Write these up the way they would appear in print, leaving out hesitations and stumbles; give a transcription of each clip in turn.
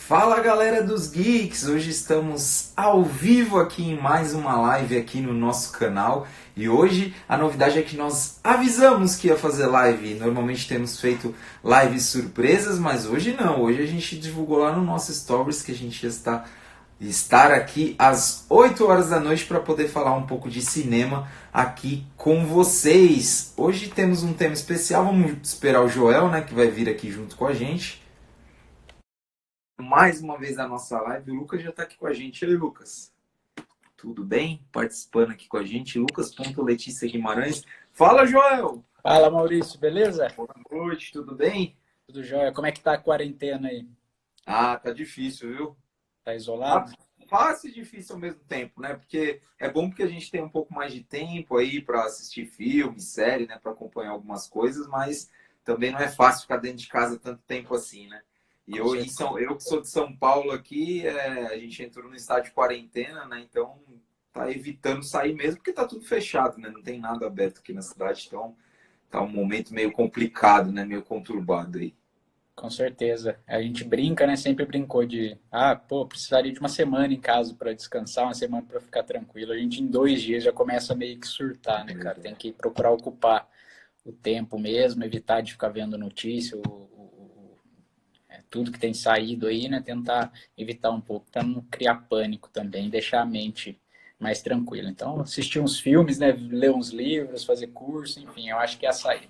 Fala galera dos Geeks! Hoje estamos ao vivo aqui em mais uma live aqui no nosso canal e hoje a novidade é que nós avisamos que ia fazer live. Normalmente temos feito lives surpresas, mas hoje não. Hoje a gente divulgou lá no nosso Stories que a gente ia estar aqui às 8 horas da noite para poder falar um pouco de cinema aqui com vocês. Hoje temos um tema especial, vamos esperar o Joel, né, que vai vir aqui junto com a gente. Mais uma vez a nossa live. O Lucas já está aqui com a gente. E aí, Lucas? Tudo bem? Participando aqui com a gente. Lucas.Letícia Guimarães. Fala, Joel! Fala, Maurício, beleza? Boa noite, tudo bem? Tudo jóia? Como é que tá a quarentena aí? Ah, tá difícil, viu? Tá Tá isolado? fácil e difícil ao mesmo tempo, né? Porque é bom porque a gente tem um pouco mais de tempo aí para assistir filme, série, né? Para acompanhar algumas coisas, mas também não é fácil ficar dentro de casa tanto tempo assim, né? E Com certeza. eu que sou de São Paulo aqui, a gente entrou no estado de quarentena, né? Então tá evitando sair mesmo, porque tá tudo fechado, né? Não tem nada aberto aqui na cidade, então tá um momento meio complicado, né? Meio conturbado aí. Com certeza. A gente brinca, né? Sempre brincou pô, precisaria de uma semana em casa para descansar, uma semana para ficar tranquilo. A gente em 2 dias já começa meio que surtar, né, cara? Tem que procurar ocupar o tempo mesmo, evitar de ficar vendo notícia, tudo que tem saído aí, né? Tentar evitar um pouco para não criar pânico também, deixar a mente mais tranquila. Então, assistir uns filmes, né? Ler uns livros, fazer curso, enfim, eu acho que é a saída.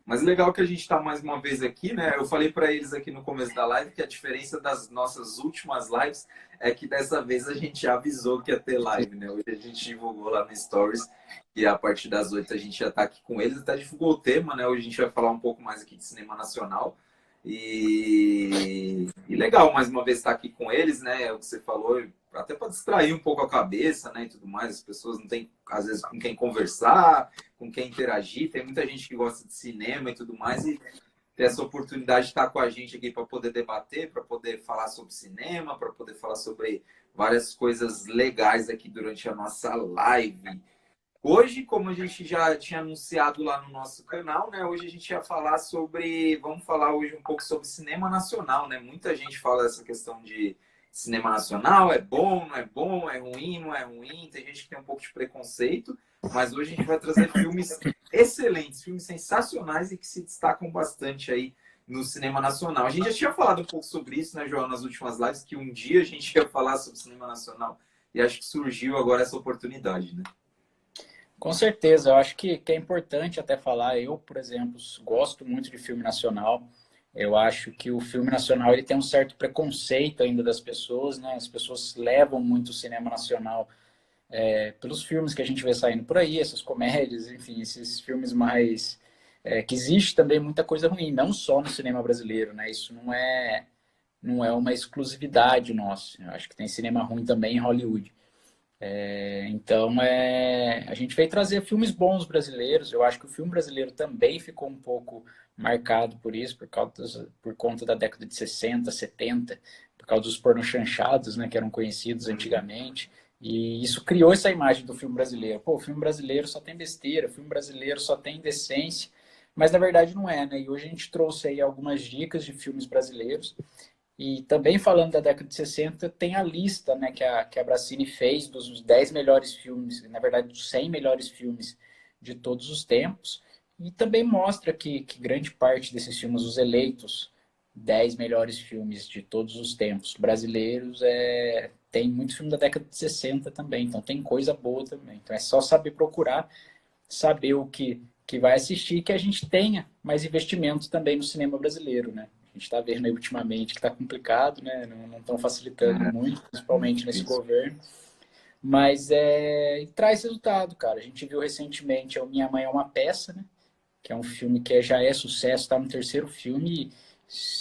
Mas legal que a gente está mais uma vez aqui, né? Eu falei para eles aqui no começo da live que a diferença das nossas últimas lives é que dessa vez a gente avisou que ia ter live, né? Hoje a gente divulgou lá no Stories e a partir das 8 a gente já está aqui com eles, até divulgou o tema, né? Hoje a gente vai falar um pouco mais aqui de cinema nacional. E legal mais uma vez estar aqui com eles, né? É o que você falou, até para distrair um pouco a cabeça, né? E tudo mais. As pessoas não têm, às vezes, com quem conversar, com quem interagir. Tem muita gente que gosta de cinema e tudo mais. E ter essa oportunidade de estar com a gente aqui para poder debater, para poder falar sobre cinema, para poder falar sobre várias coisas legais aqui durante a nossa live. Hoje, como a gente já tinha anunciado lá no nosso canal, né? Hoje a gente ia falar sobre. Vamos falar hoje um pouco sobre cinema nacional, né? Muita gente fala essa questão de cinema nacional, é bom, não é bom, é ruim, não é ruim. Tem gente que tem um pouco de preconceito, mas hoje a gente vai trazer filmes excelentes, filmes sensacionais e que se destacam bastante aí no cinema nacional. A gente já tinha falado um pouco sobre isso, né, João, nas últimas lives, que um dia a gente ia falar sobre cinema nacional e acho que surgiu agora essa oportunidade, né? Com certeza, eu acho que é importante até falar. Eu, por exemplo, gosto muito de filme nacional. Eu acho que o filme nacional ele tem um certo preconceito ainda das pessoas, né? As pessoas levam muito o cinema nacional pelos filmes que a gente vê saindo por aí, essas comédias, enfim, esses filmes mais que existe também muita coisa ruim, não só no cinema brasileiro, né? Isso não é uma exclusividade nossa. Eu acho que tem cinema ruim também em Hollywood. Então, a gente veio trazer filmes bons brasileiros. Eu acho que o filme brasileiro também ficou um pouco marcado por isso, por conta da década de 60, 70, por causa dos pornochanchados, né, que eram conhecidos antigamente. E isso criou essa imagem do filme brasileiro. Pô, o filme brasileiro só tem besteira, o filme brasileiro só tem indecência. Mas na verdade não é, né? E hoje a gente trouxe aí algumas dicas de filmes brasileiros e também falando da década de 60, tem a lista, né, que a Bracini fez dos 10 melhores filmes, na verdade, dos 100 melhores filmes de todos os tempos. E também mostra que grande parte desses filmes, os eleitos 10 melhores filmes de todos os tempos brasileiros, tem muito filme da década de 60 também. Então tem coisa boa também. Então é só saber procurar, saber o que vai assistir e que a gente tenha mais investimento também no cinema brasileiro, né? A gente está vendo aí ultimamente que está complicado, né? Não estão facilitando muito, Muito principalmente nesse difícil. governo. Mas traz resultado, cara. A gente viu recentemente o Minha Mãe é uma Peça, né? Que é um filme que já é sucesso, está no terceiro filme.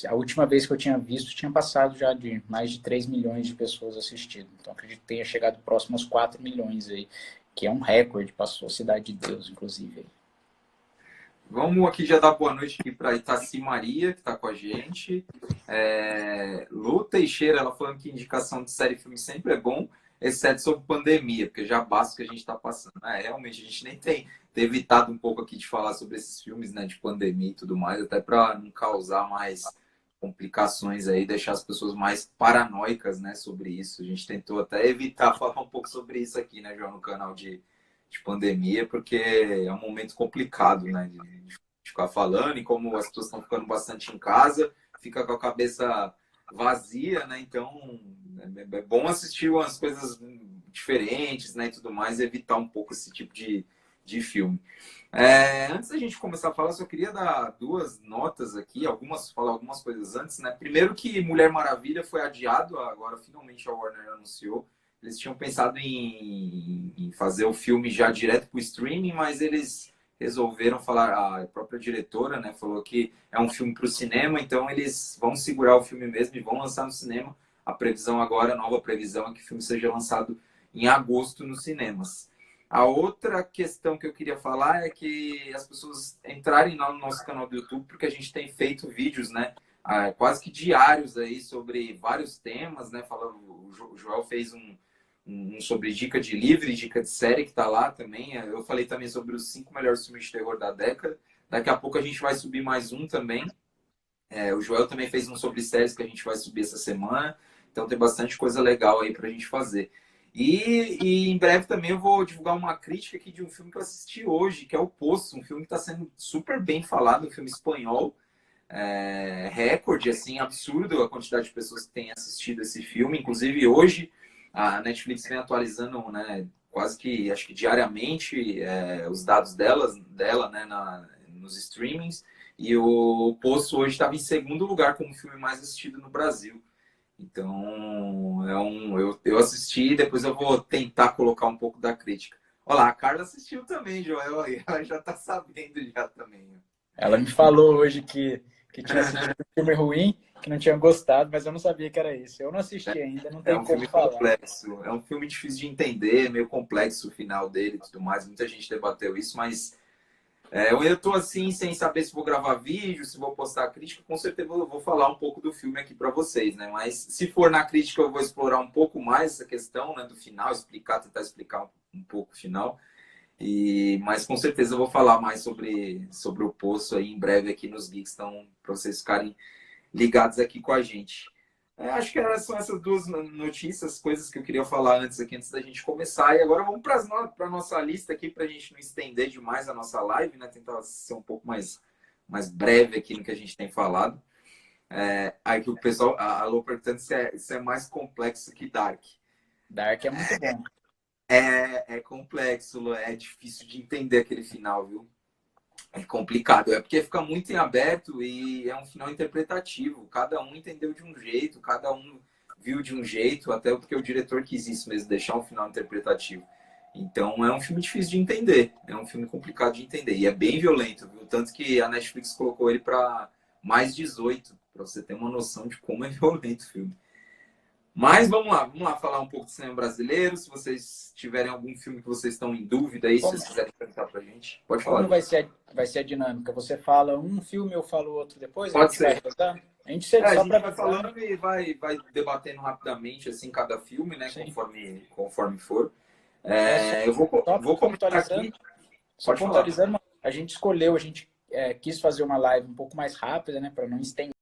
E a última vez que eu tinha visto, tinha passado já de mais de 3 milhões de pessoas assistindo. Então acredito que tenha chegado próximo aos 4 milhões aí, que é um recorde, passou a Cidade de Deus, inclusive. Aí. Vamos aqui já dar boa noite aqui para Itaci Maria, que está com a gente. Lu Teixeira, ela falando que indicação de série e filme sempre é bom, exceto sobre pandemia, porque já basta o que a gente está passando. Realmente, a gente nem tem evitado um pouco aqui de falar sobre esses filmes, né, de pandemia e tudo mais, até para não causar mais complicações aí, deixar as pessoas mais paranoicas, né, sobre isso. A gente tentou até evitar falar um pouco sobre isso aqui, né, João, no canal de pandemia, porque é um momento complicado, né, de ficar falando, e como as pessoas estão ficando bastante em casa, fica com a cabeça vazia, né, então é bom assistir umas coisas diferentes, né, e tudo mais, e evitar um pouco esse tipo de filme. Antes da gente começar a falar, só queria dar duas notas aqui, falar algumas coisas antes, né? Primeiro que Mulher Maravilha foi adiado, agora finalmente a Warner anunciou. Eles tinham pensado em fazer o filme já direto para o streaming, mas eles resolveram falar, a própria diretora, né, falou que é um filme para o cinema, então eles vão segurar o filme mesmo e vão lançar no cinema. A previsão agora, a nova previsão é que o filme seja lançado em agosto nos cinemas. A outra questão que eu queria falar é que as pessoas entrarem lá no nosso canal do YouTube, porque a gente tem feito vídeos, né, quase que diários aí sobre vários temas, né, falando, o Joel fez um sobre dica de livro e dica de série que está lá também. Eu falei também sobre os 5 melhores filmes de terror da década. Daqui a pouco a gente vai subir mais um também. O Joel também fez um sobre séries que a gente vai subir essa semana. Então tem bastante coisa legal aí para a gente fazer. E em breve também eu vou divulgar uma crítica aqui de um filme que eu assisti hoje, que é O Poço, um filme que está sendo super bem falado, um filme espanhol, recorde, assim, absurdo a quantidade de pessoas que têm assistido esse filme. Inclusive hoje a Netflix vem atualizando, né, quase que, acho que diariamente, os dados dela, né, nos streamings, e o Poço hoje estava em segundo lugar como filme mais assistido no Brasil. Então, eu assisti, depois eu vou tentar colocar um pouco da crítica. Olha lá, a Carla assistiu também, Joel, ela já está sabendo já também. Ela me falou hoje que tinha assistido um filme ruim, que não tinha gostado, mas eu não sabia que era isso. Eu não assisti ainda, não tem Um como filme falar. complexo, é um filme difícil de entender, meio complexo o final dele e tudo mais. Muita gente debateu isso, mas eu estou assim, sem saber se vou gravar vídeo, se vou postar crítica. Com certeza eu vou falar um pouco do filme aqui para vocês, né? Mas se for na crítica, eu vou explorar um pouco mais essa questão, né, do final, tentar explicar um pouco o final. Mas com certeza eu vou falar mais sobre o Poço aí em breve aqui nos Geeks, então, para vocês ficarem ligados aqui com a gente. Acho que são essas duas notícias, coisas que eu queria falar antes da gente começar. E agora vamos para a nossa lista aqui, para a gente não estender demais a nossa live, né? Tentar ser um pouco mais breve aqui no que a gente tem falado. Aí que o pessoal, a Alô, perguntando se é mais complexo que Dark. Dark é muito bom. É complexo, Lu, é difícil de entender aquele final, viu? É complicado, é porque fica muito em aberto e é um final interpretativo. Cada um entendeu de um jeito, cada um viu de um jeito, até porque o diretor quis isso mesmo, deixar um final interpretativo. Então é um filme difícil de entender, é um filme complicado de entender e é bem violento, viu? Tanto que a Netflix colocou ele para mais 18, para você ter uma noção de como é violento o filme. Mas vamos lá falar um pouco do cinema brasileiro. Se vocês tiverem algum filme que vocês estão em dúvida aí, se vocês quiserem perguntar pra gente, pode falar. Como vai ser a dinâmica? Você fala um filme, eu falo outro depois? Pode ser. A gente só a gente para vai falando e vai debatendo rapidamente assim cada filme, né? Conforme for. Eu vou comentar aqui. Só pontualizando, a gente escolheu, a gente quis fazer uma live um pouco mais rápida, né? Para não estender.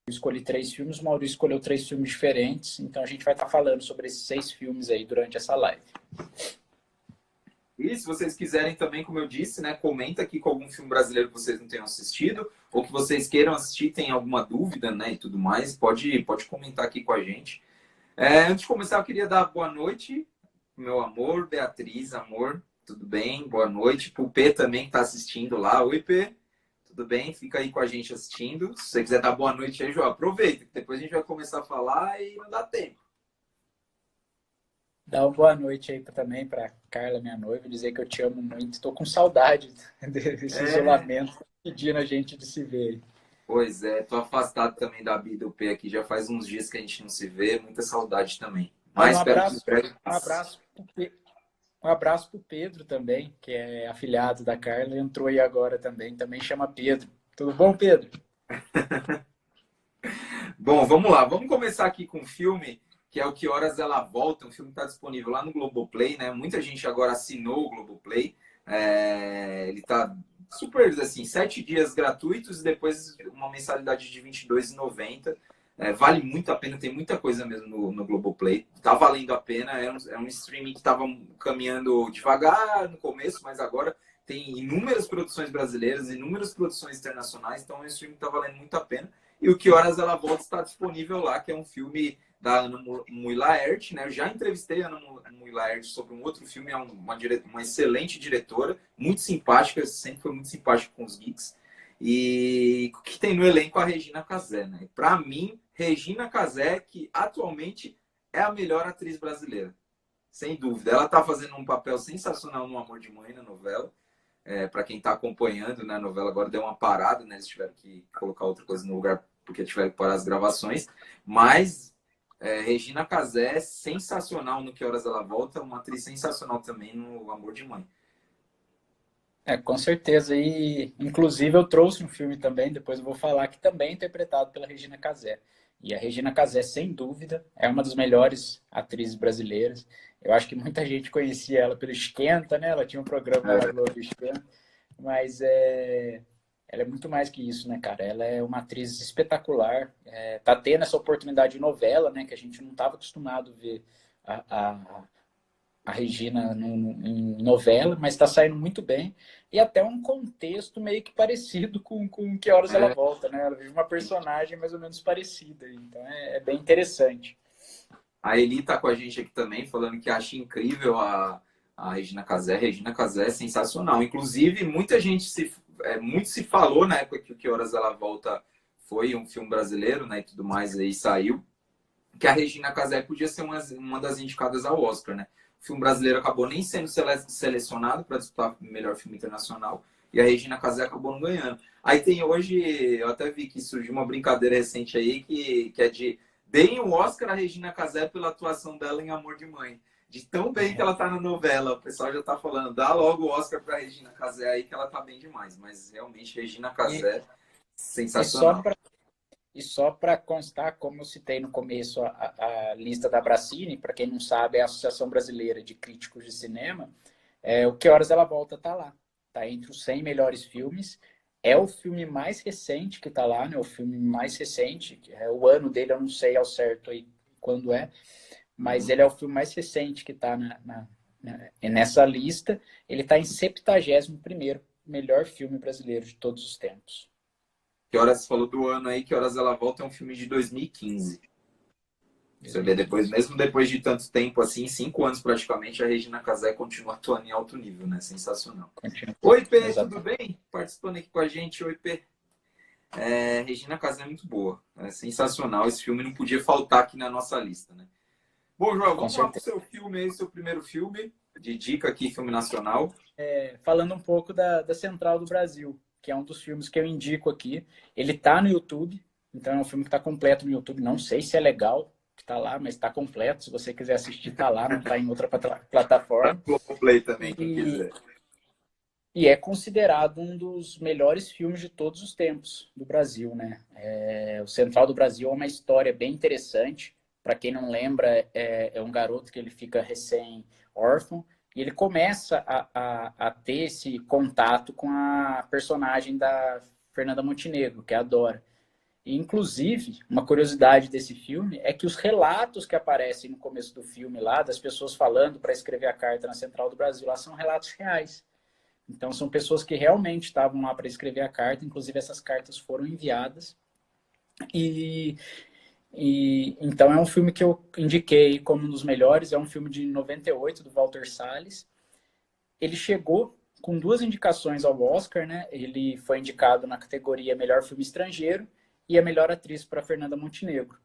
Eu escolhi 3 filmes, o Maurício escolheu 3 filmes diferentes, então a gente vai estar falando sobre esses 6 filmes aí durante essa live. E se vocês quiserem também, como eu disse, né, comenta aqui com algum filme brasileiro que vocês não tenham assistido, ou que vocês queiram assistir, tem alguma dúvida, né, e tudo mais, pode comentar aqui com a gente. Antes de começar, eu queria dar boa noite, meu amor, Beatriz, amor, tudo bem? Boa noite. Pro P também que está assistindo lá. Oi, P. Tudo bem? Fica aí com a gente assistindo. Se você quiser dar boa noite aí, João, aproveita, que depois a gente vai começar a falar e não dá tempo. Dá uma boa noite aí também para Carla, minha noiva, dizer que eu te amo muito. Estou com saudade desse isolamento, pedindo a gente de se ver. Pois é, tô afastado também da Bia e do P aqui, já faz uns dias que a gente não se vê, muita saudade também. Mas um abraço pro Pedro também, que é afilhado da Carla, entrou aí agora também chama Pedro. Tudo bom, Pedro? Bom, vamos lá, vamos começar aqui com um filme que é o Que Horas Ela Volta, um filme que está disponível lá no Globoplay, né? Muita gente agora assinou o Globoplay, ele está super, assim, 7 dias gratuitos e depois uma mensalidade de R$ 22,90. Vale muito a pena, tem muita coisa mesmo no Globoplay. Tá valendo a pena, é um streaming que estava caminhando devagar no começo, mas agora tem inúmeras produções brasileiras, inúmeras produções internacionais, então é um streaming que tá valendo muito a pena. E o Que Horas Ela Volta está disponível lá, que é um filme da Ana Mui Laerte, né? Eu já entrevistei a Ana Mui Laerte sobre um outro filme, é uma excelente diretora, muito simpática, sempre foi muito simpática com os geeks. E que tem no elenco a Regina Casé, né? Para mim, Regina Casé, que atualmente é a melhor atriz brasileira, sem dúvida. Ela está fazendo um papel sensacional no Amor de Mãe, na novela. Para quem está acompanhando, né, a novela agora deu uma parada, né? Eles tiveram que colocar outra coisa no lugar porque tiveram que parar as gravações. Mas Regina Casé é sensacional no Que Horas Ela Volta, uma atriz sensacional também no Amor de Mãe. Com certeza. E, inclusive, eu trouxe um filme também, depois eu vou falar, que também é interpretado pela Regina Casé. E a Regina Casé, sem dúvida, é uma das melhores atrizes brasileiras. Eu acho que muita gente conhecia ela pelo Esquenta, né? Ela tinha um programa lá no Esquenta. Mas ela é muito mais que isso, né, cara? Ela é uma atriz espetacular. Tá tendo essa oportunidade de novela, né? Que a gente não estava acostumado a ver a Regina em novela, mas está saindo muito bem. E até um contexto meio que parecido com Que Horas Ela Volta, né? Ela vive uma personagem mais ou menos parecida. Então é bem interessante. A Eli tá com a gente aqui também, falando que acha incrível a Regina Casé. Regina Casé é sensacional. Inclusive, muita gente muito se falou na época que o Que Horas Ela Volta foi um filme brasileiro, né, e tudo mais, aí saiu, que a Regina Casé podia ser uma das indicadas ao Oscar, né? O filme brasileiro acabou nem sendo selecionado para disputar o melhor filme internacional e a Regina Casé acabou não ganhando. Aí tem hoje, eu até vi que surgiu uma brincadeira recente aí que é de deem o Oscar à Regina Casé pela atuação dela em Amor de Mãe. De tão bem que ela tá na novela. O pessoal já tá falando, dá logo o Oscar pra Regina Casé aí que ela tá bem demais. Mas realmente, Regina Casé, sensacional. E só para constar, como eu citei no começo a lista da Abracine, para quem não sabe, é a Associação Brasileira de Críticos de Cinema, o Que Horas Ela Volta tá lá. Tá entre os 100 melhores filmes. É o filme mais recente que tá lá, né? O filme mais recente. O ano dele eu não sei ao certo aí quando é, mas ele é o filme mais recente que tá nessa lista. Ele tá em 71º melhor filme brasileiro de todos os tempos. Que Horas falou do ano aí, Que Horas Ela Volta é um filme de 2015. Você vê depois, mesmo depois de tanto tempo, assim, 5 anos praticamente, a Regina Casé continua atuando em alto nível, né? Sensacional. Oi, P, Exatamente. tudo bem? Participando aqui com a gente, oi, P. Regina Casé é muito boa, é sensacional. Esse filme não podia faltar aqui na nossa lista, né? Bom, João, vamos lá pro seu filme aí, seu primeiro filme de dica aqui, filme nacional. Falando um pouco da Central do Brasil, que é um dos filmes que eu indico aqui. Ele tá no YouTube, então é um filme que tá completo no YouTube. Não sei se é legal que tá lá, mas tá completo. Se você quiser assistir, tá lá, não tá em outra plataforma. Tá no Play também, quem quiser. E é considerado um dos melhores filmes de todos os tempos do Brasil, né? O Central do Brasil é uma história bem interessante. Para quem não lembra, é um garoto que ele fica recém-órfão e ele começa a ter esse contato com a personagem da Fernanda Montenegro, que é a Dora. E, inclusive, uma curiosidade desse filme é que os relatos que aparecem no começo do filme lá, das pessoas falando para escrever a carta na Central do Brasil, lá são relatos reais. Então, são pessoas que realmente estavam lá para escrever a carta, inclusive essas cartas foram enviadas. Então, é um filme que eu indiquei como um dos melhores, é um filme de 98, do Walter Salles. Ele chegou com 2 indicações ao Oscar, né? Ele foi indicado na categoria Melhor Filme Estrangeiro e a Melhor Atriz para Fernanda Montenegro.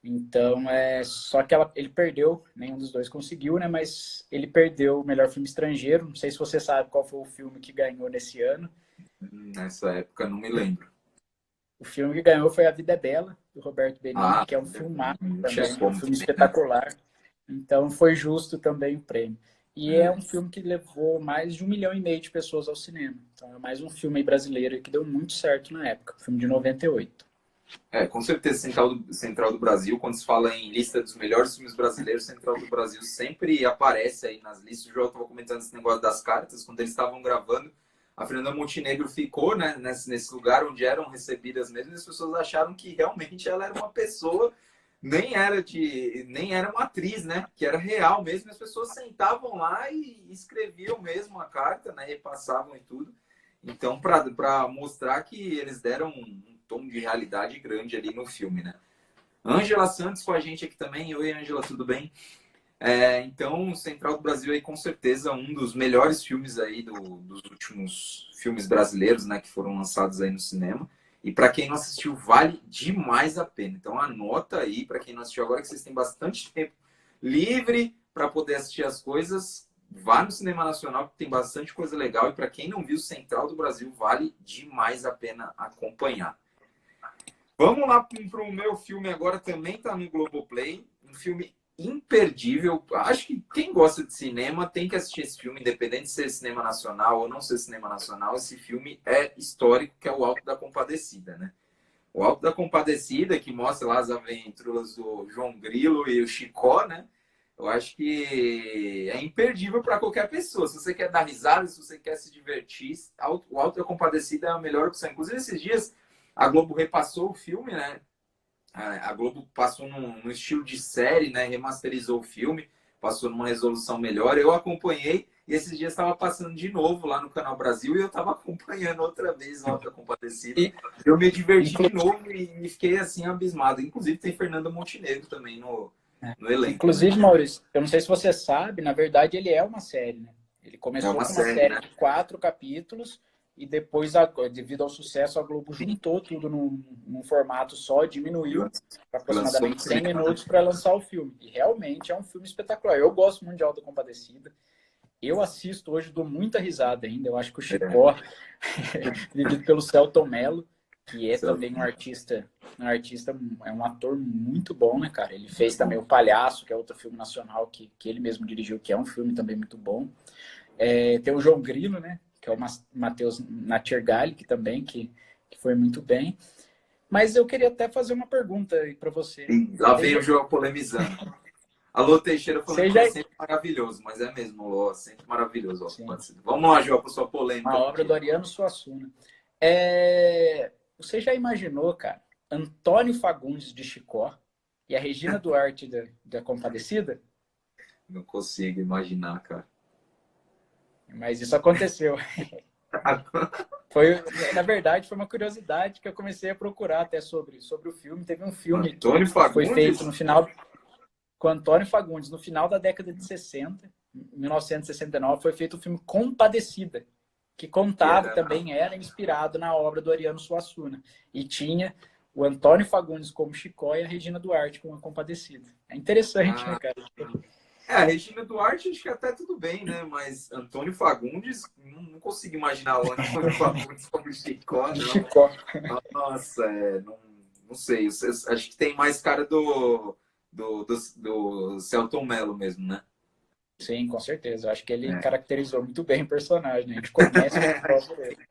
Então, só que ele perdeu, nenhum dos dois conseguiu, né? Mas ele perdeu o Melhor Filme Estrangeiro. Não sei se você sabe qual foi o filme que ganhou nesse ano. Nessa época, não me lembro. O filme que ganhou foi A Vida é Bela, do Roberto Benigni, que é um filmaço também, um filme espetacular. Então, foi justo também o prêmio. E é um filme que levou mais de 1,5 milhão de pessoas ao cinema. Então, é mais um filme brasileiro que deu muito certo na época. Filme de 98. Com certeza, Central do Brasil, quando se fala em lista dos melhores filmes brasileiros, Central do Brasil sempre aparece aí nas listas. O João estava comentando esse negócio das cartas, quando eles estavam gravando, a Fernanda Montenegro ficou, né, nesse lugar onde eram recebidas mesmo, e as pessoas acharam que realmente ela era uma pessoa, nem era uma atriz, né, que era real mesmo. As pessoas sentavam lá e escreviam mesmo a carta, né, repassavam e tudo. Então, para mostrar que eles deram um tom de realidade grande ali no filme, né? Ângela Santos com a gente aqui também. Oi, Ângela, tudo bem? Então, Central do Brasil aí com certeza um dos melhores filmes aí dos últimos filmes brasileiros, né, que foram lançados aí no cinema. E para quem não assistiu, vale demais a pena. Então anota aí, para quem não assistiu agora, que vocês têm bastante tempo livre para poder assistir as coisas. Vá no Cinema Nacional, que tem bastante coisa legal. E para quem não viu, Central do Brasil vale demais a pena acompanhar. Vamos lá para o meu filme agora, também está no Globoplay. Um filme imperdível. Acho que quem gosta de cinema tem que assistir esse filme, independente de ser cinema nacional ou não ser cinema nacional. Esse filme é histórico, que é o Alto da Compadecida, né? O Alto da Compadecida, que mostra lá as aventuras do João Grilo e o Chicó, né? Eu acho que é imperdível para qualquer pessoa. Se você quer dar risada, se você quer se divertir, o Alto da Compadecida é a melhor opção. Inclusive, esses dias, a Globo repassou o filme, né? A Globo passou num estilo de série, né? Remasterizou o filme, passou numa resolução melhor. Eu acompanhei e esses dias estava passando de novo lá no Canal Brasil e eu estava acompanhando outra vez o Alta Compadecida. Eu me diverti de novo e fiquei assim abismado. Inclusive tem Fernanda Montenegro também no elenco. Inclusive, né? Maurício, eu não sei se você sabe, na verdade ele é uma série, né? Ele começou com uma série, né, de 4 capítulos. E depois, devido ao sucesso, a Globo juntou tudo num formato só, diminuiu para aproximadamente 100 minutos para lançar o filme. E realmente é um filme espetacular. Eu gosto muito de Auto da Compadecida. Eu assisto hoje, dou muita risada ainda. Eu acho que o Chicó, vivido pelo Selton Mello, que é também um artista, é um ator muito bom, né, cara? Ele fez também O Palhaço, que é outro filme nacional que ele mesmo dirigiu, que é um filme também muito bom. Tem o João Grilo, né? Que é o Matheus Nattergali, que também que foi muito bem. Mas eu queria até fazer uma pergunta aí para você. Lá vem o João polemizando. Alô, Teixeira falando que é sempre maravilhoso, mas é mesmo, ó, sempre maravilhoso. Ó, vamos lá, João, para sua polêmica. A obra do Ariano Suassuna. Você já imaginou, cara, Antônio Fagundes de Chicó e a Regina Duarte da Compadecida? Não consigo imaginar, cara. Mas isso aconteceu. Na verdade, foi uma curiosidade que eu comecei a procurar até sobre o filme. Teve um filme que foi feito no final com Antônio Fagundes, no final da década de 60, 1969, foi feito o filme Compadecida, que contava também, era inspirado na obra do Ariano Suassuna. E tinha o Antônio Fagundes como Chicó e a Regina Duarte como a Compadecida. É interessante, né, cara? A Regina Duarte acho que até tudo bem, né? Mas Antônio Fagundes, não consigo imaginar o Antônio Fagundes como Chicó, não. Chicó. Nossa, não sei. Acho que tem mais cara do Selton Mello mesmo, né? Sim, com certeza. Acho que ele caracterizou muito bem o personagem. A gente conhece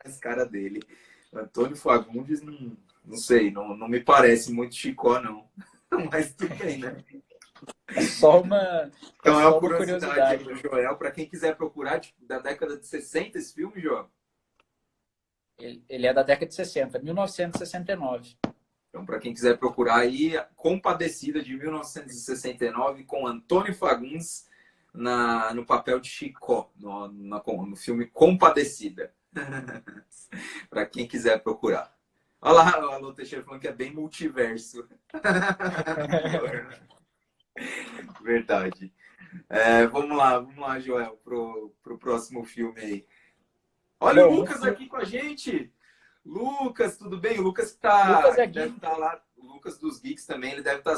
esse cara dele. Antônio Fagundes, não sei, não me parece muito Chicó, não. Mas tudo bem, né? É só uma, então é uma curiosidade do Joel. Para quem quiser procurar, tipo, da década de 60 esse filme, Joel? Ele é da década de 60, 1969. Então, para quem quiser procurar aí, Compadecida de 1969, com Antônio Fagundes no papel de Chicó, no filme Compadecida. Para quem quiser procurar. Olha lá, o Alô Teixeira falando que é bem multiverso. Verdade. Vamos lá, Joel, pro próximo filme aí. Olha o Lucas aqui com a gente. Lucas, tudo bem? O Lucas deve estar lá. O Lucas dos Geeks também, ele deve estar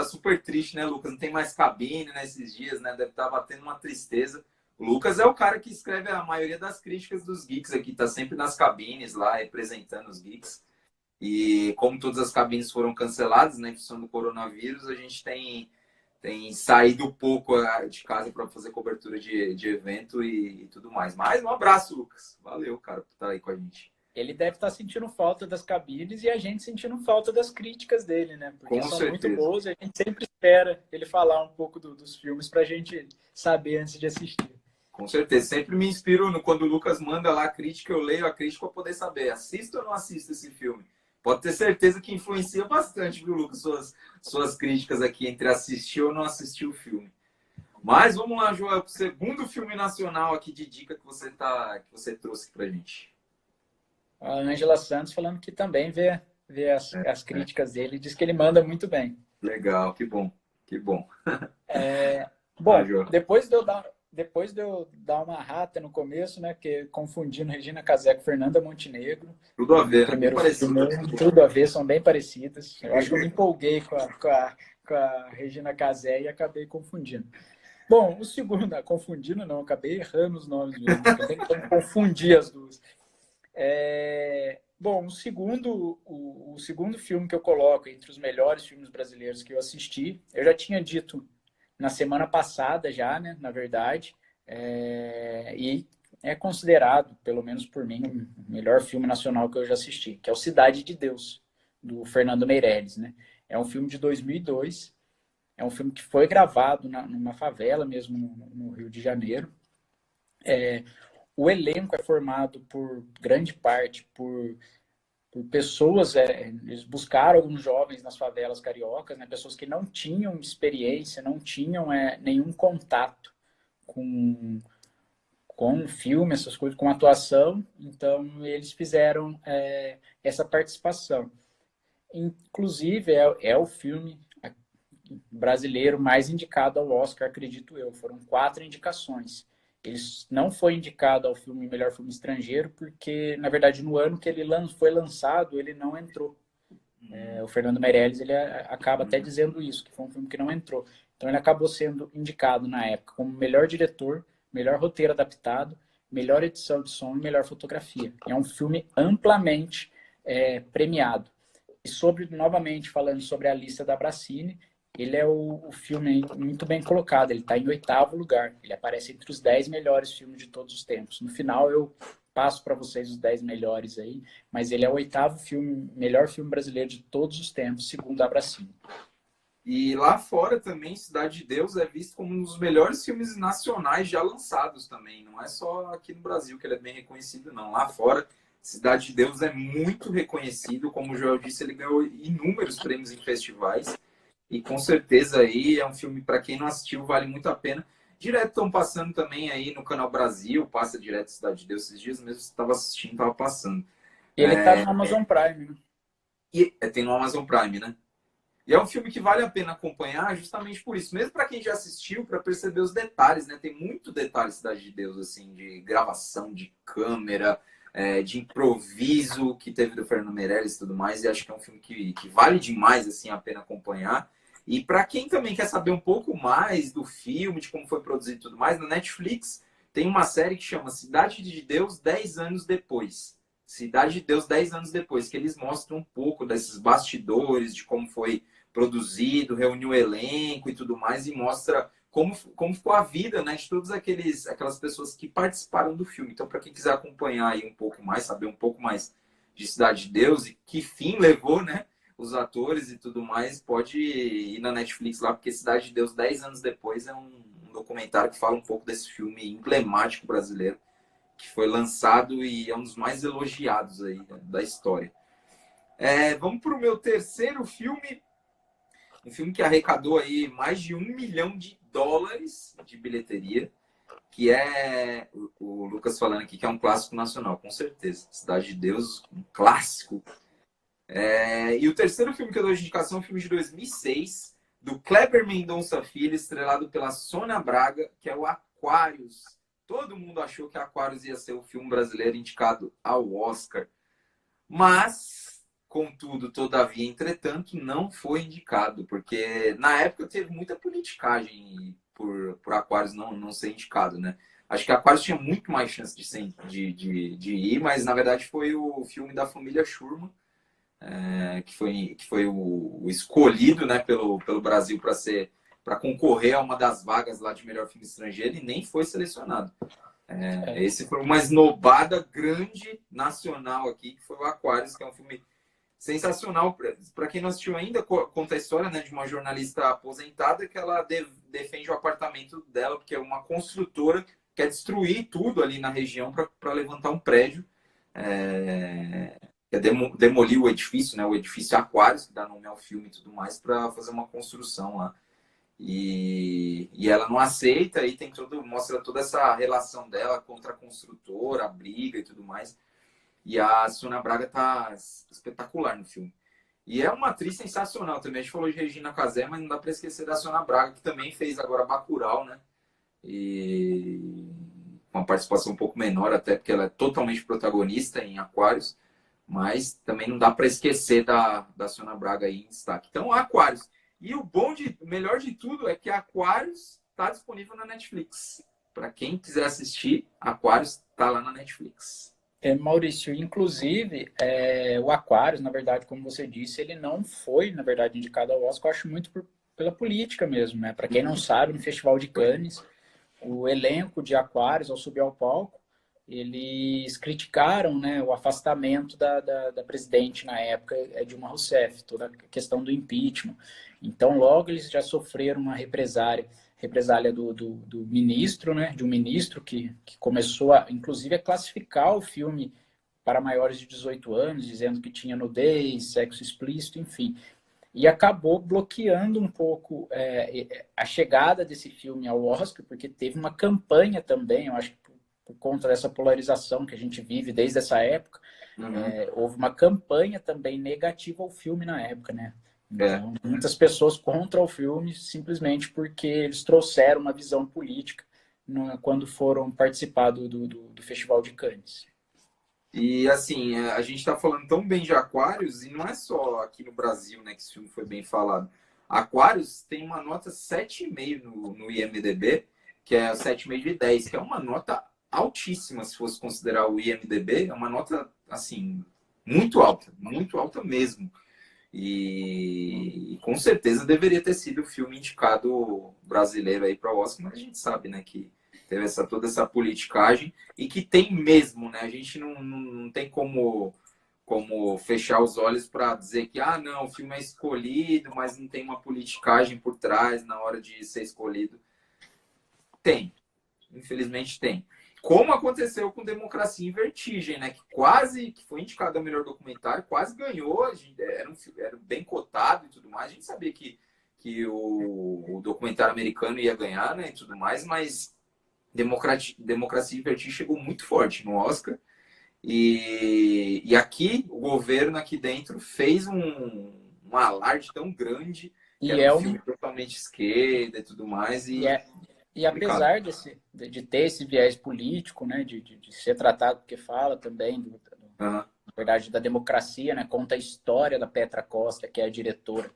super triste, né, Lucas? Não tem mais cabine nesses dias, né? Deve estar batendo uma tristeza. O Lucas é o cara que escreve a maioria das críticas dos Geeks aqui, tá sempre nas cabines lá, representando os Geeks. E como todas as cabines foram canceladas, né, em função do coronavírus, a gente tem saído um pouco de casa para fazer cobertura de evento e tudo mais. Mas um abraço, Lucas. Valeu, cara, por estar aí com a gente. Ele deve estar sentindo falta das cabines e a gente sentindo falta das críticas dele, né? Porque são muito boas e a gente sempre espera ele falar um pouco dos filmes para a gente saber antes de assistir. Com certeza. Sempre me inspiro quando o Lucas manda lá a crítica, eu leio a crítica para poder saber, assisto ou não assisto esse filme. Pode ter certeza que influencia bastante, viu, Lucas, suas críticas aqui entre assistir ou não assistir o filme. Mas vamos lá, Joel, para o segundo filme nacional aqui de dica que você trouxe pra gente. A Ângela Santos falando que também vê as críticas dele, diz que ele manda muito bem. Legal, que bom, que bom. Bom, Joel. depois de eu dar uma rata no começo, né, que confundindo Regina Casé com Fernanda Montenegro. Tudo a ver, né? Primeiro filme, tudo a ver, são bem parecidas. Eu acho que eu me empolguei com a Regina Casé e acabei confundindo. Bom, o segundo, confundindo não, acabei errando os nomes mesmo. Eu tenho que confundir as duas. Bom, o segundo filme que eu coloco entre os melhores filmes brasileiros que eu assisti, eu já tinha dito na semana passada já, né, na verdade, e é considerado, pelo menos por mim, o melhor filme nacional que eu já assisti, que é o Cidade de Deus, do Fernando Meirelles, né? É um filme de 2002, é um filme que foi gravado numa favela mesmo no Rio de Janeiro. O elenco é formado por grande parte por pessoas, eles buscaram alguns jovens nas favelas cariocas, né, pessoas que não tinham experiência, não tinham nenhum contato com filme, essas coisas, com atuação, então eles fizeram essa participação. Inclusive, é o filme brasileiro mais indicado ao Oscar, acredito eu. Foram 4 indicações. Ele não foi indicado ao filme melhor filme estrangeiro porque, na verdade, no ano que ele foi lançado, ele não entrou. O Fernando Meirelles, ele acaba até dizendo isso, que foi um filme que não entrou. Então, ele acabou sendo indicado na época como melhor diretor, melhor roteiro adaptado, melhor edição de som e melhor fotografia. É um filme amplamente premiado. E novamente, falando sobre a lista da Abracine, ele é o filme muito bem colocado. Ele está em 8º lugar. Ele aparece entre os 10 melhores filmes de todos os tempos. No final, eu passo para vocês os 10 melhores aí, mas ele é o 8º filme, melhor filme brasileiro de todos os tempos, segundo a Abracine. E lá fora também, Cidade de Deus é visto como um dos melhores filmes nacionais já lançados também. Não é só aqui no Brasil que ele é bem reconhecido, não. Lá fora, Cidade de Deus é muito reconhecido. Como o Joel disse, ele ganhou inúmeros prêmios em festivais. E com certeza aí é um filme, para quem não assistiu, vale muito a pena. Direto estão passando também aí no Canal Brasil, passa direto Cidade de Deus. Esses dias mesmo você estava assistindo, estava passando. Ele está no Amazon Prime, né? E tem no Amazon Prime, né? E é um filme que vale a pena acompanhar justamente por isso. Mesmo para quem já assistiu, para perceber os detalhes, né? Tem muito detalhe Cidade de Deus, assim, de gravação, de câmera, de improviso que teve do Fernando Meirelles e tudo mais. E acho que é um filme que vale demais, assim, a pena acompanhar. E para quem também quer saber um pouco mais do filme, de como foi produzido e tudo mais, na Netflix tem uma série que chama Cidade de Deus 10 anos depois. Cidade de Deus 10 anos depois, que eles mostram um pouco desses bastidores, de como foi produzido, reuniu o elenco e tudo mais, e mostra como ficou a vida, né, de todas aquelas pessoas que participaram do filme. Então, para quem quiser acompanhar aí um pouco mais, saber um pouco mais de Cidade de Deus e que fim levou, né, os atores e tudo mais, pode ir na Netflix lá, porque Cidade de Deus 10 anos depois é um documentário que fala um pouco desse filme emblemático brasileiro, que foi lançado e é um dos mais elogiados aí da história. Vamos para o meu terceiro filme, um filme que arrecadou aí mais de $1 milhão de bilheteria, que é o Lucas falando aqui que é um clássico nacional, com certeza. Cidade de Deus, um clássico. E o terceiro filme que eu dou de indicação é um filme de 2006, do Kleber Mendonça Filho, estrelado pela Sônia Braga, que é o Aquários. Todo mundo achou que Aquários ia ser o filme brasileiro indicado ao Oscar. Mas, contudo, todavia, entretanto, não foi indicado. Porque na época teve muita politicagem por Aquários não ser indicado, né? Acho que Aquários tinha muito mais chance de ir, mas na verdade foi o filme da família Schurman, que foi o escolhido, né, pelo Brasil para concorrer a uma das vagas lá de melhor filme estrangeiro e nem foi selecionado. Esse foi uma esnobada grande nacional aqui, que foi o Aquários, que é um filme sensacional. Para quem não assistiu ainda, conta a história, né, de uma jornalista aposentada que ela defende o apartamento dela, porque uma construtora quer destruir tudo ali na região para levantar um prédio. Quer demolir o edifício, né? O edifício Aquários, que dá nome ao filme e tudo mais, para fazer uma construção lá. E ela não aceita, e mostra toda essa relação dela contra a construtora, a briga e tudo mais. E a Sônia Braga tá espetacular no filme. E é uma atriz sensacional também. A gente falou de Regina Casé, mas não dá para esquecer da Sônia Braga, que também fez agora Bacurau, né? E uma participação um pouco menor, até porque ela é totalmente protagonista em Aquários. Mas também não dá para esquecer da Sônia Braga aí em destaque. Então, Aquários. E o melhor de tudo é que Aquários está disponível na Netflix. Para quem quiser assistir, Aquários está lá na Netflix. Maurício, inclusive, o Aquários, na verdade, como você disse, ele não foi, na verdade, indicado ao Oscar, eu acho muito pela política mesmo, né? Para quem não sabe, no Festival de Cannes, o elenco de Aquários, ao subir ao palco, eles criticaram, né, o afastamento da presidente na época, Dilma Rousseff, toda a questão do impeachment. Então, logo eles já sofreram uma represália do ministro, né, de um ministro que começou, inclusive, a classificar o filme para maiores de 18 anos, dizendo que tinha nudez, sexo explícito, enfim. E acabou bloqueando um pouco a chegada desse filme ao Oscar, porque teve uma campanha também, eu acho que por conta dessa polarização que a gente vive desde essa época, houve uma campanha também negativa ao filme na época, né? Então, muitas pessoas contra o filme simplesmente porque eles trouxeram uma visão política quando foram participar do Festival de Cannes. E assim, a gente está falando tão bem de Aquários, e não é só aqui no Brasil, né, que esse filme foi bem falado. Aquários tem uma nota 7,5 no IMDb, que é 7,5 de 10, que é uma nota altíssima, se fosse considerar o IMDb, é uma nota, assim, muito alta mesmo. E com certeza deveria ter sido o filme indicado brasileiro aí para o Oscar, mas a gente sabe, né, que teve toda essa politicagem e que tem mesmo, né? A gente não tem como fechar os olhos para dizer que, não, o filme é escolhido, mas não tem uma politicagem por trás na hora de ser escolhido. Tem, infelizmente tem. Como aconteceu com Democracia em Vertigem, né? Que foi indicado ao melhor documentário, quase ganhou, era bem cotado e tudo mais. A gente sabia que o documentário americano ia ganhar, né? E tudo mais, mas Democracia em Vertigem chegou muito forte no Oscar. E aqui, o governo aqui dentro fez um alarde tão grande, que era um filme totalmente esquerda e tudo mais. E apesar de ter esse viés político, né, de ser tratado, porque fala também, na verdade, da democracia, né, conta a história da Petra Costa, que é a diretora,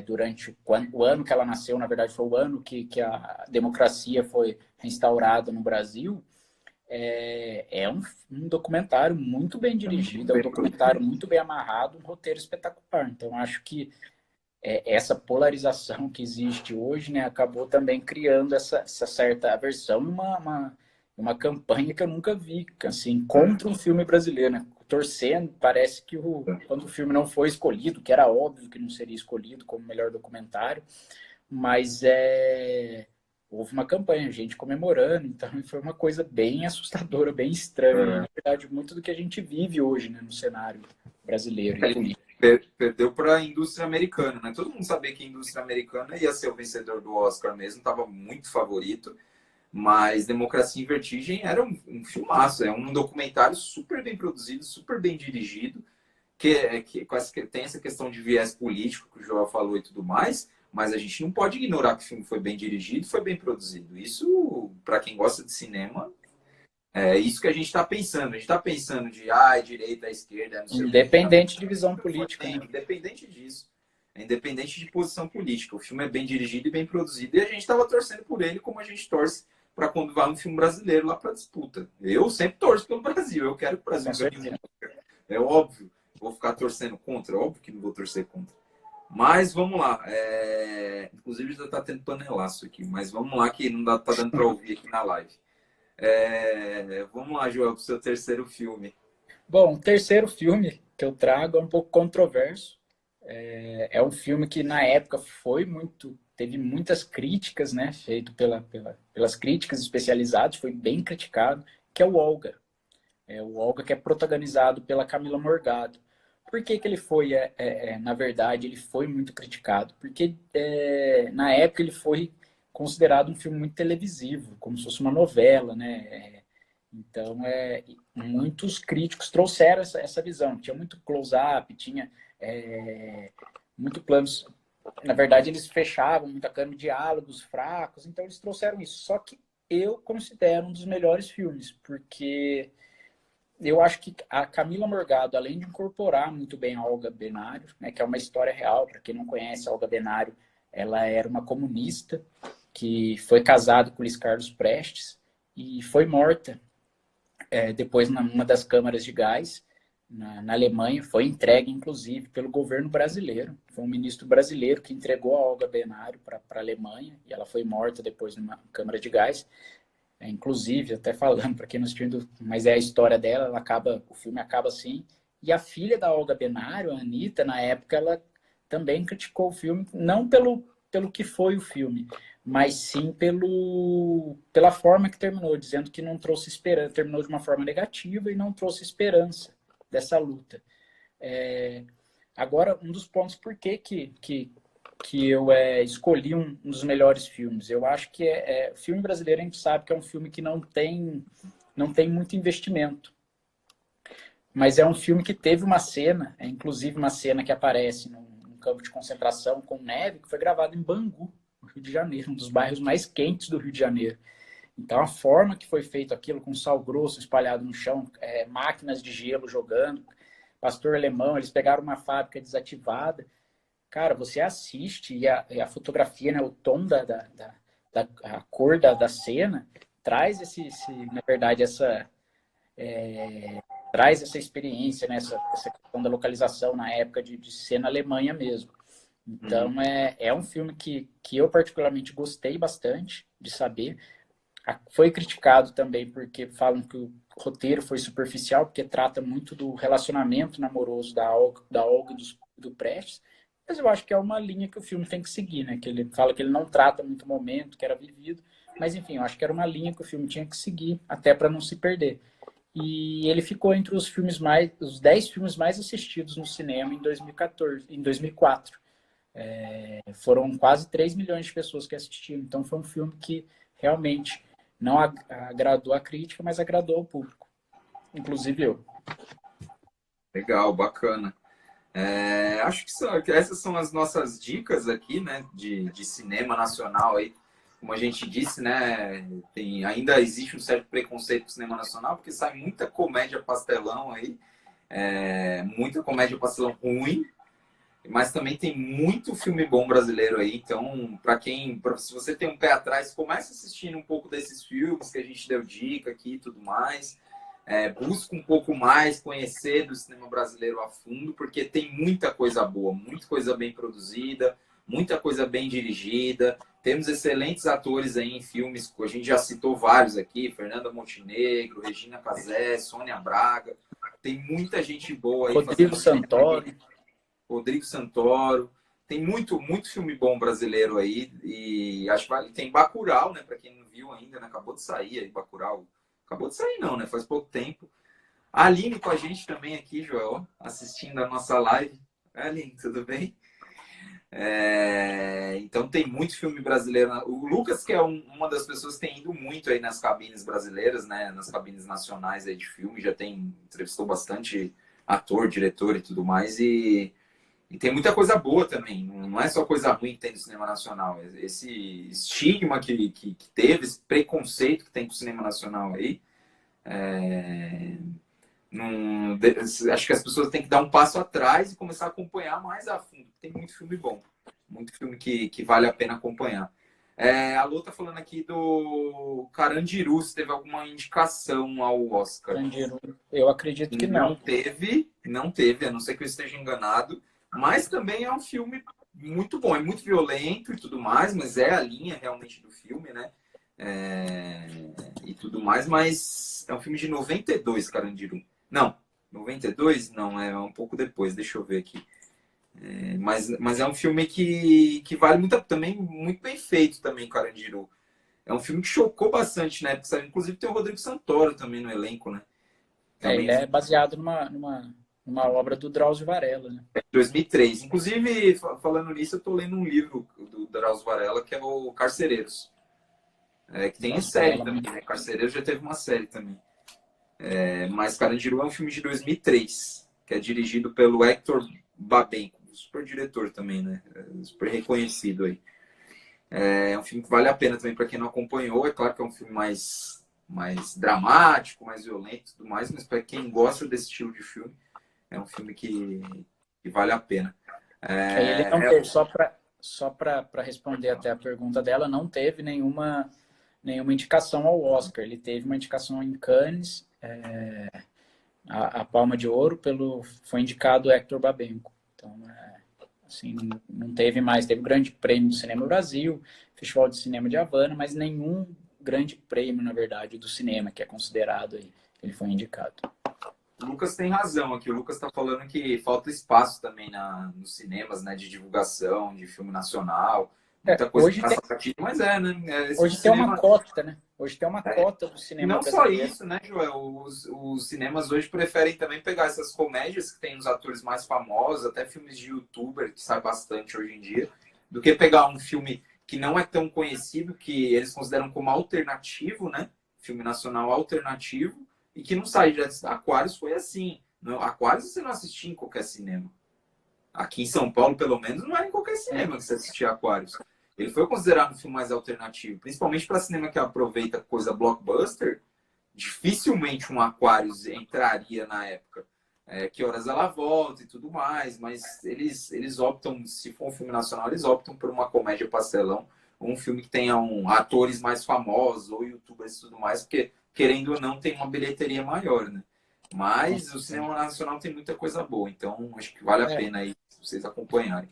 durante o ano que ela nasceu, na verdade, foi o ano que a democracia foi reinstaurada no Brasil. É um documentário muito bem dirigido, é um documentário muito bem amarrado, um roteiro espetacular. Então, acho que essa polarização que existe hoje, né, acabou também criando essa certa aversão, uma campanha que eu nunca vi, assim, contra um filme brasileiro, né? Torcendo, parece que quando o filme não foi escolhido, que era óbvio que não seria escolhido como melhor documentário, mas houve uma campanha, gente comemorando, então foi uma coisa bem assustadora, bem estranha, na verdade, muito do que a gente vive hoje, né, no cenário brasileiro e político. Perdeu para a indústria americana, né? Todo mundo sabia que a indústria americana ia ser o vencedor do Oscar mesmo, estava muito favorito, mas Democracia em Vertigem era um filmaço, é um documentário super bem produzido, super bem dirigido, que tem essa questão de viés político que o Joel falou e tudo mais, mas a gente não pode ignorar que o filme foi bem dirigido, foi bem produzido. Isso, para quem gosta de cinema, é isso que a gente está pensando. A gente está pensando de direita, esquerda, não sei independente de visão política. Né? Independente disso. Independente de posição política. O filme é bem dirigido e bem produzido. E a gente estava torcendo por ele como a gente torce para quando vai um filme brasileiro lá para disputa. Eu sempre torço pelo Brasil. Eu quero que o Brasil ganhe. É óbvio. Vou ficar torcendo contra? Óbvio que não vou torcer contra. Mas vamos lá. Inclusive já está tendo panelaço aqui. Mas vamos lá que não tá dando para ouvir aqui na live. Vamos lá, Joel, para o seu terceiro filme. Bom, o terceiro filme que eu trago é um pouco controverso. É um filme que na época teve muitas críticas, né, feito pelas críticas especializadas, foi bem criticado, que é o Olga. O Olga, que é protagonizado pela Camila Morgado. Por que que ele foi, na verdade, ele foi muito criticado? Porque na época ele foi considerado um filme muito televisivo, como se fosse uma novela, né? Então, muitos críticos trouxeram essa visão. Tinha muito close-up, tinha muito planos. Na verdade, eles fechavam muita câmera, diálogos fracos, então eles trouxeram isso. Só que eu considero um dos melhores filmes, porque eu acho que a Camila Morgado, além de incorporar muito bem a Olga Benário, né, que é uma história real, para quem não conhece, a Olga Benário, ela era uma comunista que foi casada com o Luiz Carlos Prestes e foi morta depois numa das câmaras de gás na Alemanha, foi entregue inclusive pelo governo brasileiro. Foi um ministro brasileiro que entregou a Olga Benário para a Alemanha e ela foi morta depois numa câmara de gás. Inclusive, até falando para quem não assistiu, mas é a história dela, o filme acaba assim. E a filha da Olga Benário, a Anitta, na época, ela também criticou o filme, não pelo que foi o filme, mas sim pela forma que terminou, dizendo que não trouxe esperança, terminou de uma forma negativa e não trouxe esperança dessa luta. Agora, um dos pontos por que eu escolhi um dos melhores filmes. Eu acho que filme brasileiro, a gente sabe que é um filme que não tem muito investimento. Mas é um filme que teve uma cena, inclusive uma cena que aparece num campo de concentração com neve, que foi gravado em Bangu, no Rio de Janeiro, um dos bairros mais quentes do Rio de Janeiro. Então, a forma que foi feito aquilo, com sal grosso espalhado no chão, máquinas de gelo jogando, pastor alemão, eles pegaram uma fábrica desativada. Cara, você assiste e a fotografia, né, o tom a cor da cena, traz na verdade, traz essa experiência, né, essa questão da localização na época de ser na Alemanha mesmo. Então, é um filme que eu particularmente gostei bastante de saber. Foi criticado também porque falam que o roteiro foi superficial, porque trata muito do relacionamento namoroso da Olga e do Prestes. Mas eu acho que é uma linha que o filme tem que seguir, né? Que ele fala que ele não trata muito o momento que era vivido, mas enfim, eu acho que era uma linha que o filme tinha que seguir, até para não se perder. E ele ficou entre os 10 filmes mais assistidos no cinema em 2004. Foram quase 3 milhões de pessoas que assistiram. Então foi um filme que realmente não agradou a crítica, mas agradou o público. Inclusive eu. Legal, bacana. Acho que essas são as nossas dicas aqui, né, de cinema nacional aí. Como a gente disse, né, ainda existe um certo preconceito com o cinema nacional, porque sai muita comédia pastelão aí, muita comédia pastelão ruim, mas também tem muito filme bom brasileiro aí. Então, se você tem um pé atrás, comece assistindo um pouco desses filmes que a gente deu dica aqui e tudo mais. Busca um pouco mais conhecer do cinema brasileiro a fundo, porque tem muita coisa boa, muita coisa bem produzida, muita coisa bem dirigida. Temos excelentes atores aí em filmes, a gente já citou vários aqui, Fernanda Montenegro, Regina Casé, Sônia Braga. Tem muita gente boa aí. Rodrigo Santoro. Tem muito filme bom brasileiro aí. E acho que tem Bacurau, né? Para quem não viu ainda, né? Acabou de sair aí, Bacurau. Acabou de sair não, né? Faz pouco tempo. A Aline com a gente também aqui, Joel, assistindo a nossa live. Aline, tudo bem? Então tem muito filme brasileiro. O Lucas, que é uma das pessoas que tem ido muito aí nas cabines brasileiras, né? Nas cabines nacionais aí de filme, entrevistou bastante ator, diretor e tudo mais. E tem muita coisa boa também. Não é só coisa ruim que tem no cinema nacional. Esse estigma que teve, esse preconceito que tem com o cinema nacional aí, acho que as pessoas têm que dar um passo atrás e começar a acompanhar mais a fundo. Tem muito filme bom. Muito filme que vale a pena acompanhar. A Lô tá falando aqui do Carandiru, se teve alguma indicação ao Oscar. Carandiru, eu acredito que não. Não teve, a não ser que eu esteja enganado. Mas também é um filme muito bom, é muito violento e tudo mais, mas é a linha realmente do filme, né? E tudo mais, mas é um filme de 92, Carandiru. Não, 92? Não, é um pouco depois, deixa eu ver aqui. Mas é um filme que vale muito, também muito bem feito também, Carandiru. É um filme que chocou bastante, né? Porque, inclusive tem o Rodrigo Santoro também no elenco, né? Ele Também é baseado numa obra do Drauzio Varela, né? é de 2003. Inclusive, falando nisso, eu tô lendo um livro do Drauzio Varela, que é o Carcereiros. Que tem Nossa, série Varela, também, né? Carcereiros já teve uma série também. Mas Carandiru é um filme de 2003, que é dirigido pelo Hector Babenco, super diretor também, né? Super reconhecido aí. É um filme que vale a pena também para quem não acompanhou. É claro que é um filme mais dramático, mais violento e tudo mais, mas para quem gosta desse estilo de filme, é um filme que vale a pena. Ele não teve, só para responder até a pergunta dela, não teve nenhuma indicação ao Oscar. Ele teve uma indicação em Cannes, a Palma de Ouro, foi indicado o Hector Babenco. Então, assim, não teve mais. Teve o Grande Prêmio do Cinema Brasil, Festival de Cinema de Havana, mas nenhum grande prêmio, na verdade, do cinema, que é considerado aí. Ele foi indicado. O Lucas tem razão aqui. O Lucas está falando que falta espaço também nos cinemas, né, de divulgação, de filme nacional. Muita coisa Hoje passa batido, mas né? Esse hoje tem uma cinema. cota, né? Hoje tem uma cota do E cinema não só brasileiro. isso, né, Joel? Os cinemas hoje preferem também pegar essas comédias que tem os atores mais famosos, até filmes de youtuber, que sai bastante hoje em dia, do que pegar um filme que não é tão conhecido, que eles consideram como alternativo, né? Filme nacional alternativo, e que não sai de Aquários foi assim. Aquários você não assistia em qualquer cinema. Aqui em São Paulo, pelo menos, não era em qualquer cinema que você assistia Aquários. Ele foi considerado um filme mais alternativo, principalmente para cinema que aproveita coisa blockbuster. Dificilmente um Aquários entraria na época. Que horas ela volta e tudo mais, mas eles optam, se for um filme nacional, eles optam por uma comédia pastelão, ou um filme que tenha atores mais famosos, ou youtubers e tudo mais, porque, querendo ou não, tem uma bilheteria maior, né? Mas o cinema nacional tem muita coisa boa, então acho que vale a pena aí vocês acompanharem.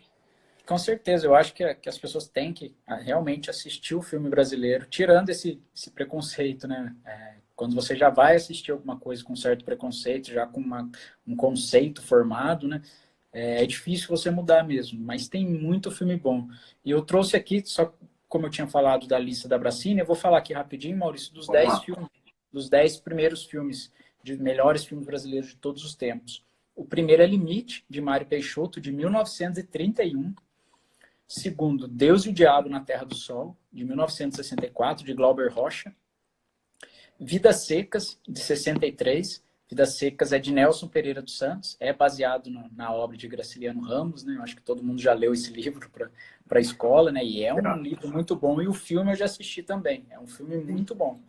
Com certeza, eu acho que as pessoas têm que realmente assistir o filme brasileiro, tirando esse preconceito, né? Quando você já vai assistir alguma coisa com certo preconceito, já com um conceito formado, né? É difícil você mudar mesmo, mas tem muito filme bom. E eu trouxe aqui, só como eu tinha falado da lista da Bracini, eu vou falar aqui rapidinho, Maurício, dos Vamos 10 lá. filmes, dos 10 primeiros filmes, de melhores filmes brasileiros de todos os tempos. O primeiro é Limite, de Mário Peixoto, de 1931. Segundo, Deus e o Diabo na Terra do Sol, de 1964, de Glauber Rocha. Vidas Secas, de 63. Vidas Secas é de Nelson Pereira dos Santos, é baseado na obra de Graciliano Ramos, né? Eu acho que todo mundo já leu esse livro para a escola, né? E é um livro muito bom. E o filme eu já assisti também. É um filme muito bom.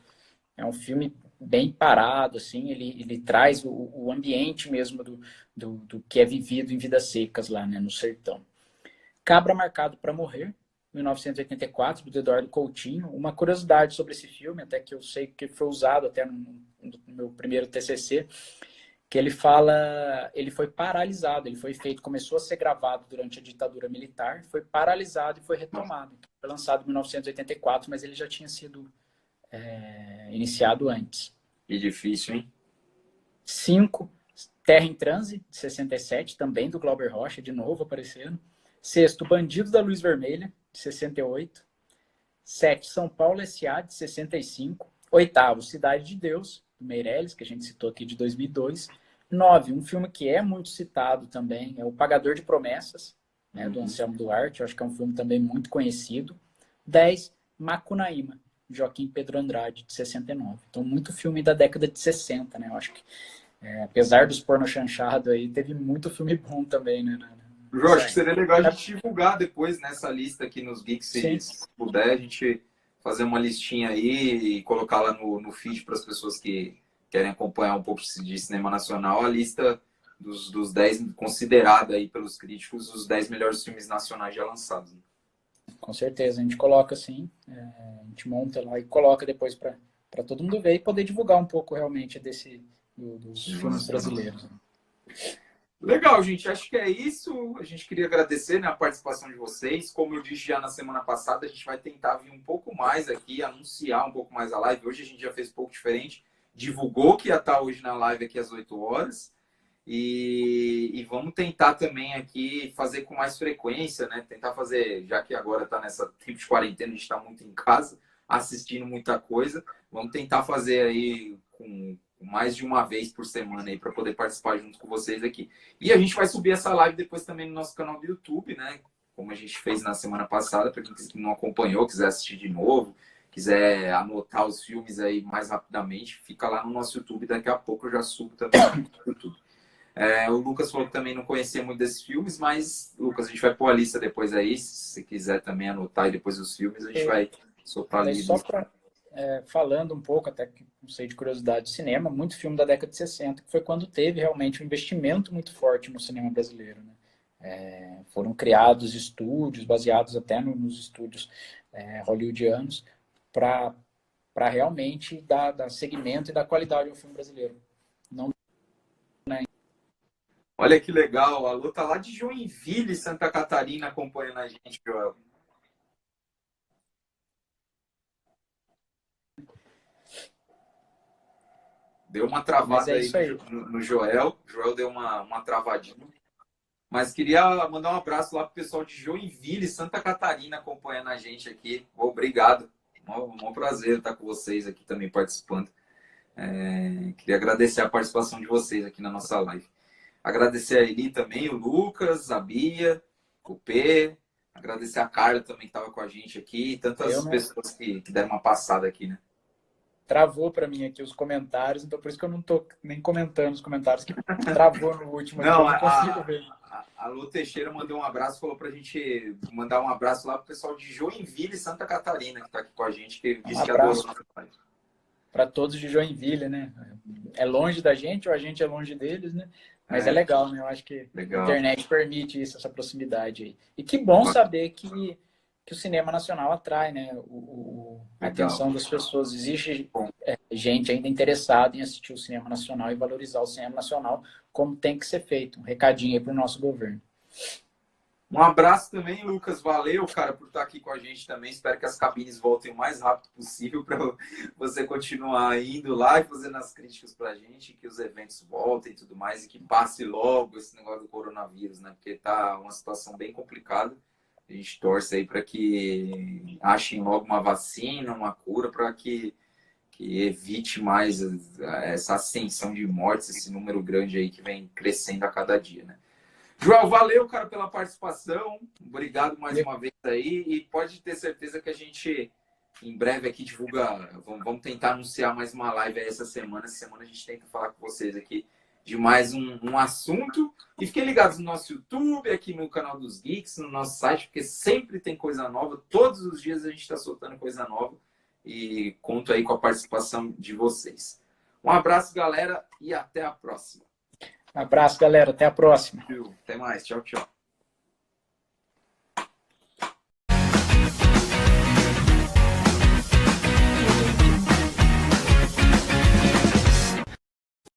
É um filme bem parado, assim. Ele traz o ambiente mesmo do que é vivido em Vidas Secas lá, né? No sertão. Cabra Marcado para Morrer, 1984, do Eduardo Coutinho. Uma curiosidade sobre esse filme, até que eu sei que foi usado até no meu primeiro TCC, que ele foi paralisado, ele foi feito, começou a ser gravado durante a ditadura militar, foi paralisado e foi retomado. Foi lançado em 1984, mas ele já tinha sido iniciado antes. Que difícil, hein? 5, Terra em Transe, de 67, também do Glauber Rocha, de novo aparecendo. 6, Bandido da Luz Vermelha, de 68. 7, São Paulo S.A., de 65. 8, Cidade de Deus, do Meirelles, que a gente citou aqui, de 2002. 9, um filme que é muito citado também, é O Pagador de Promessas, né, do Anselmo Duarte. Eu acho que é um filme também muito conhecido. 10, Macunaíma, Joaquim Pedro Andrade, de 69. Então, muito filme da década de 60, né? Eu acho que, apesar dos porno chanchado aí, teve muito filme bom também, né? Jorge, que seria legal a gente divulgar depois nessa lista aqui nos Geeks, se puder, a gente fazer uma listinha aí e colocar lá no feed para as pessoas que querem acompanhar um pouco de cinema nacional, a lista dos 10, considerada aí pelos críticos, os 10 melhores filmes nacionais já lançados. Com certeza, a gente coloca assim, a gente monta lá e coloca depois para todo mundo ver e poder divulgar um pouco realmente dos filmes brasileiros. Legal, gente. Acho que é isso. A gente queria agradecer, né, a participação de vocês. Como eu disse já na semana passada, a gente vai tentar vir um pouco mais aqui, anunciar um pouco mais a live. Hoje a gente já fez um pouco diferente. Divulgou que ia estar hoje na live aqui às 8 horas. E vamos tentar também aqui fazer com mais frequência, né? Tentar fazer, já que agora está nessa tempo de quarentena, a gente está muito em casa, assistindo muita coisa. Vamos tentar fazer aí com mais de uma vez por semana aí para poder participar junto com vocês aqui. E a gente vai subir essa live depois também no nosso canal do YouTube, né? Como a gente fez na semana passada, para quem não acompanhou, quiser assistir de novo, quiser anotar os filmes aí mais rapidamente, fica lá no nosso YouTube. Daqui a pouco eu já subo também no YouTube. O Lucas falou que também não conhecia muito desses filmes, mas, Lucas, a gente vai pôr a lista depois aí, se você quiser também anotar e depois os filmes, a gente vai soltar ali. Só falando um pouco, até que não sei de curiosidade, de cinema, muito filme da década de 60, que foi quando teve realmente um investimento muito forte no cinema brasileiro, né? Foram criados estúdios, baseados até nos estúdios hollywoodianos, para realmente dar segmento e dar qualidade ao filme brasileiro. Não, né? Olha que legal, a Lu tá lá de Joinville, Santa Catarina, acompanhando a gente, Joel. Deu uma travada aí no Joel. O Joel deu uma travadinha. Mas queria mandar um abraço lá pro pessoal de Joinville, Santa Catarina, acompanhando a gente aqui. Obrigado. Um prazer estar com vocês aqui também participando. Queria agradecer a participação de vocês aqui na nossa live. Agradecer a Eli também, o Lucas, a Bia, o P. Agradecer a Carla também que estava com a gente aqui. Tantas pessoas que deram uma passada aqui, né? Travou para mim aqui os comentários, então por isso que eu não tô nem comentando os comentários, que travou no último, não, eu não consigo ver. A Lu Teixeira mandou um abraço, falou pra gente mandar um abraço lá pro pessoal de Joinville, Santa Catarina, que tá aqui com a gente, que disse que adorou nossa live. Para todos de Joinville, né? É longe da gente, ou a gente é longe deles, né? Mas é legal, né? Eu acho que a internet permite isso, essa proximidade aí. E que bom saber que o cinema nacional atrai, né? A atenção das pessoas. Existe gente ainda interessada em assistir o cinema nacional e valorizar o cinema nacional como tem que ser feito. Um recadinho aí para o nosso governo. Um abraço também, Lucas. Valeu, cara, por estar aqui com a gente também. Espero que as cabines voltem o mais rápido possível para você continuar indo lá e fazendo as críticas para a gente, que os eventos voltem e tudo mais, e que passe logo esse negócio do coronavírus, né? Porque tá uma situação bem complicada. A gente torce aí para que achem logo uma vacina, uma cura, para que evite mais essa ascensão de mortes, esse número grande aí que vem crescendo a cada dia, né? Joel, valeu, cara, pela participação. Obrigado mais uma vez aí. E pode ter certeza que a gente, em breve, aqui divulga. Vamos tentar anunciar mais uma live aí essa semana. Essa semana a gente tenta falar com vocês aqui de mais um assunto. E fiquem ligados no nosso YouTube, aqui no canal dos Geeks, no nosso site, porque sempre tem coisa nova. Todos os dias a gente está soltando coisa nova. E conto aí com a participação de vocês. Um abraço, galera, e até a próxima. Um abraço, galera. Até a próxima. Até mais. Tchau, tchau.